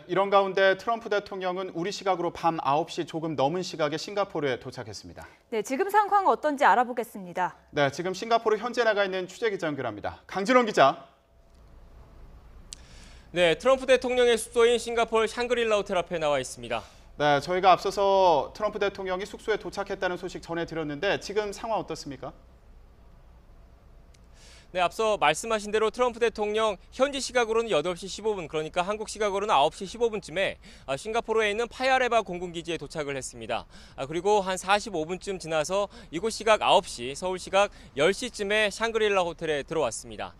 이런 가운데 트럼프 대통령은 우리 시각으로 밤 9시 조금 넘은 시각에 싱가포르에 도착했습니다. 네, 지금 상황 어떤지 알아보겠습니다. 네, 지금 싱가포르 현재 나가 있는 취재기자 연결합니다. 강진원 기자. 네, 트럼프 대통령의 숙소인 싱가포르 샹그릴라 호텔 앞에 나와 있습니다. 네, 저희가 앞서서 트럼프 대통령이 숙소에 도착했다는 소식 전해드렸는데 지금 상황 어떻습니까? 네, 앞서 말씀하신 대로 트럼프 대통령 현지 시각으로는 8시 15분, 그러니까 한국 시각으로는 9시 15분쯤에 싱가포르에 있는 파야레바 공군기지에 도착을 했습니다. 그리고 한 45분쯤 지나서 이곳 시각 9시, 서울 시각 10시쯤에 샹그릴라 호텔에 들어왔습니다.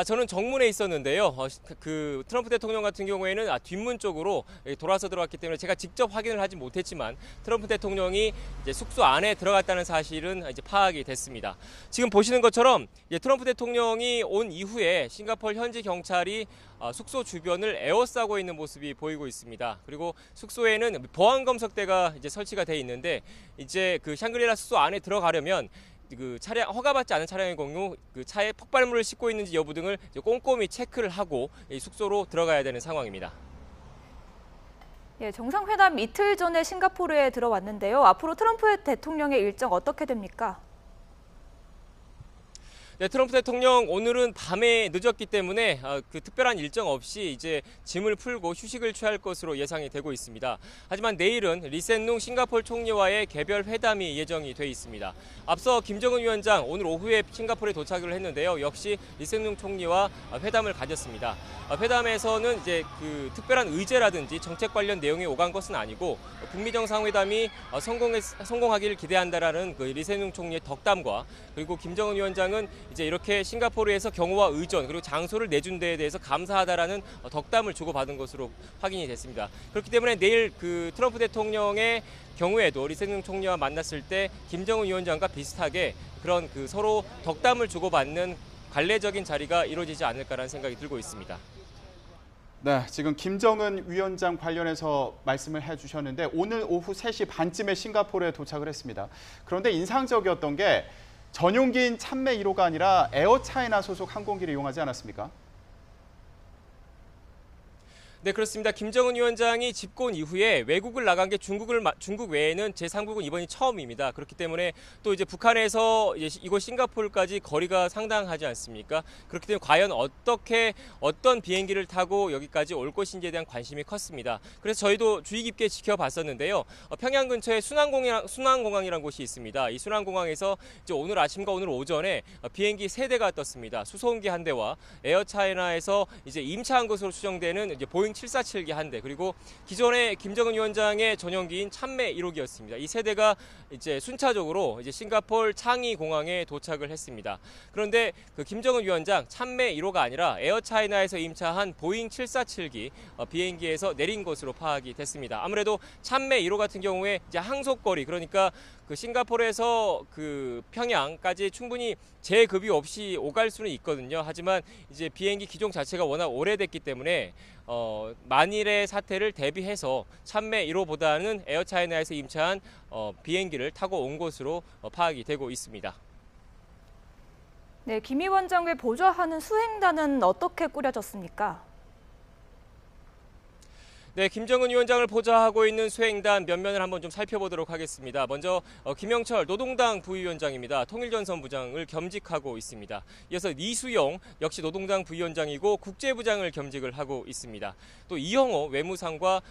저는 정문에 있었는데요. 그 트럼프 대통령 같은 경우에는 뒷문 쪽으로 돌아서 들어왔기 때문에 제가 직접 확인을 하지 못했지만 트럼프 대통령이 이제 숙소 안에 들어갔다는 사실은 이제 파악이 됐습니다. 지금 보시는 것처럼 이제 트럼프 대통령이 온 이후에 싱가포르 현지 경찰이 숙소 주변을 에워싸고 있는 모습이 보이고 있습니다. 그리고 숙소에는 보안 검색대가 이제 설치가 돼 있는데 이제 그 샹그릴라 숙소 안에 들어가려면 그 차량 허가받지 않은 차량의 경우 그 차에 폭발물을 싣고 있는지 여부 등을 꼼꼼히 체크를 하고 이 숙소로 들어가야 되는 상황입니다. 예, 정상회담 이틀 전에 싱가포르에 들어왔는데요. 앞으로 트럼프 대통령의 일정 어떻게 됩니까? 네, 트럼프 대통령 오늘은 밤에 늦었기 때문에 그 특별한 일정 없이 이제 짐을 풀고 휴식을 취할 것으로 예상이 되고 있습니다. 하지만 내일은 리센룽 싱가포르 총리와의 개별 회담이 예정이 돼 있습니다. 앞서 김정은 위원장 오늘 오후에 싱가포르에 도착을 했는데요. 역시 리센룽 총리와 회담을 가졌습니다. 회담에서는 이제 그 특별한 의제라든지 정책 관련 내용이 오간 것은 아니고 북미 정상회담이 성공하기를 기대한다라는 그 리센룽 총리의 덕담과 그리고 김정은 위원장은 이제 이렇게 싱가포르에서 경호와 의전 그리고 장소를 내준 데에 대해서 감사하다라는 덕담을 주고받은 것으로 확인이 됐습니다. 그렇기 때문에 내일 그 트럼프 대통령의 경우에도 리센룽 총리와 만났을 때 김정은 위원장과 비슷하게 그런 그 서로 덕담을 주고받는 관례적인 자리가 이루어지지 않을까라는 생각이 들고 있습니다. 네, 지금 김정은 위원장 관련해서 말씀을 해주셨는데 오늘 오후 3시 반쯤에 싱가포르에 도착을 했습니다. 그런데 인상적이었던 게 전용기인 참매 1호가 아니라 에어차이나 소속 항공기를 이용하지 않았습니까? 네, 그렇습니다. 김정은 위원장이 집권 이후에 외국을 나간 게 중국 외에는 제3국은 이번이 처음입니다. 그렇기 때문에 또 이제 북한에서 이제 이곳 싱가포르까지 거리가 상당하지 않습니까? 그렇기 때문에 과연 어떤 비행기를 타고 여기까지 올 것인지에 대한 관심이 컸습니다. 그래서 저희도 주의 깊게 지켜봤었는데요. 평양 근처에 순안공항이라는 곳이 있습니다. 이 순안공항에서 이제 오늘 아침과 오늘 오전에 비행기 3대가 떴습니다. 수소음기 1대와 에어차이나에서 이제 임차한 것으로 추정되는 이제 보잉 747기 1대 그리고 기존에 김정은 위원장의 전용기인 참매 1호기였습니다. 이 3대가 이제 순차적으로 이제 싱가포르 창이 공항에 도착을 했습니다. 그런데 그 김정은 위원장 참매 1호가 아니라 에어차이나에서 임차한 보잉 747기 비행기에서 내린 것으로 파악이 됐습니다. 아무래도 참매 1호 같은 경우에 이제 항속거리 그러니까 그 싱가포르에서 그 평양까지 충분히 재급유 없이 오갈 수는 있거든요. 하지만 이제 비행기 기종 자체가 워낙 오래됐기 때문에 만일의 사태를 대비해서 참매 1호보다는 에어차이나에서 임차한 비행기를 타고 온 것으로 파악이 되고 있습니다. 네, 김 위원장을 보좌하는 수행단은 어떻게 꾸려졌습니까? 네, 김정은 위원장을 보좌하고 있는 수행단 면면을 한번 좀 살펴보도록 하겠습니다. 먼저 김영철 노동당 부위원장입니다. 통일전선 부장을 겸직하고 있습니다. 이어서 이수영 역시 노동당 부위원장이고 국제부장을 겸직을 하고 있습니다. 또 이영호 외무상과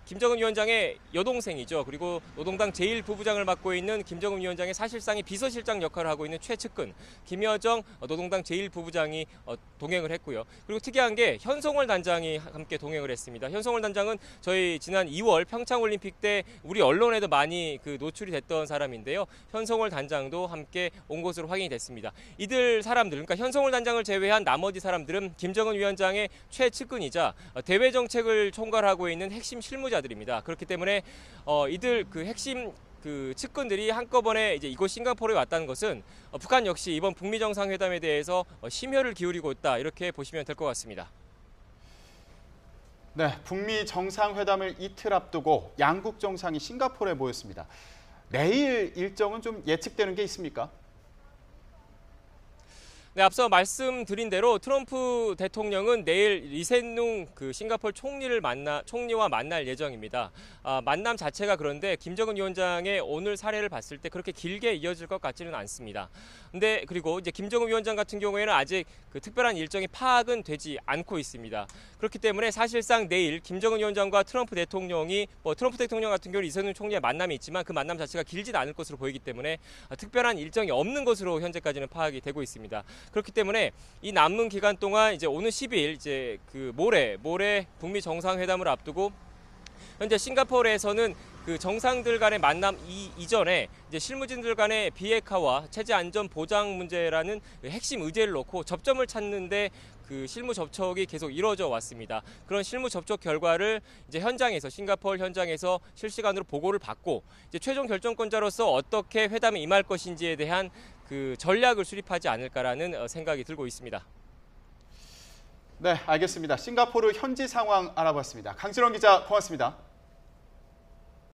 김정은 위원장의 여동생이죠. 그리고 노동당 제1부부장을 맡고 있는 김정은 위원장의 사실상의 비서실장 역할을 하고 있는 최측근 김여정 노동당 제1부부장이 동행을 했고요. 그리고 특이한 게 현송월 단장이 함께 동행을 했습니다. 현송월 단장은 저희 지난 2월 평창올림픽 때 우리 언론에도 많이 그 노출이 됐던 사람인데요. 현송월 단장도 함께 온 것으로 확인이 됐습니다. 이들 사람들, 그러니까 현송월 단장을 제외한 나머지 사람들은 김정은 위원장의 최측근이자 대외 정책을 총괄하고 있는 핵심 실무자들입니다. 그렇기 때문에 이들 그 핵심 그 측근들이 한꺼번에 이제 이곳 싱가포르에 왔다는 것은 북한 역시 이번 북미 정상회담에 대해서 심혈을 기울이고 있다 이렇게 보시면 될 것 같습니다. 네, 북미 정상회담을 이틀 앞두고 양국 정상이 싱가포르에 모였습니다. 내일 일정은 좀 예측되는 게 있습니까? 네, 앞서 말씀드린 대로 트럼프 대통령은 내일 리센룽 싱가포르 총리와 만날 예정입니다. 만남 자체가 그런데 김정은 위원장의 오늘 사례를 봤을 때 그렇게 길게 이어질 것 같지는 않습니다. 근데 그리고 이제 김정은 위원장 같은 경우에는 아직 특별한 일정이 파악은 되지 않고 있습니다. 그렇기 때문에 사실상 내일 김정은 위원장과 트럼프 대통령이 트럼프 대통령 같은 경우는 리센룽 총리의 만남이 있지만 그 만남 자체가 길진 않을 것으로 보이기 때문에 특별한 일정이 없는 것으로 현재까지는 파악이 되고 있습니다. 그렇기 때문에 이 남은 기간 동안 이제 오는 10일 이제 모레 북미 정상회담을 앞두고 현재 싱가포르에서는 정상들 간의 만남 이전에 이제 실무진들 간의 비핵화와 체제 안전 보장 문제라는 핵심 의제를 놓고 접점을 찾는데 실무 접촉이 계속 이루어져 왔습니다. 그런 실무 접촉 결과를 이제 싱가포르 현장에서 실시간으로 보고를 받고 이제 최종 결정권자로서 어떻게 회담에 임할 것인지에 대한 전략을 수립하지 않을까라는 생각이 들고 있습니다. 네, 알겠습니다. 싱가포르 현지 상황 알아봤습니다. 강진원 기자, 고맙습니다.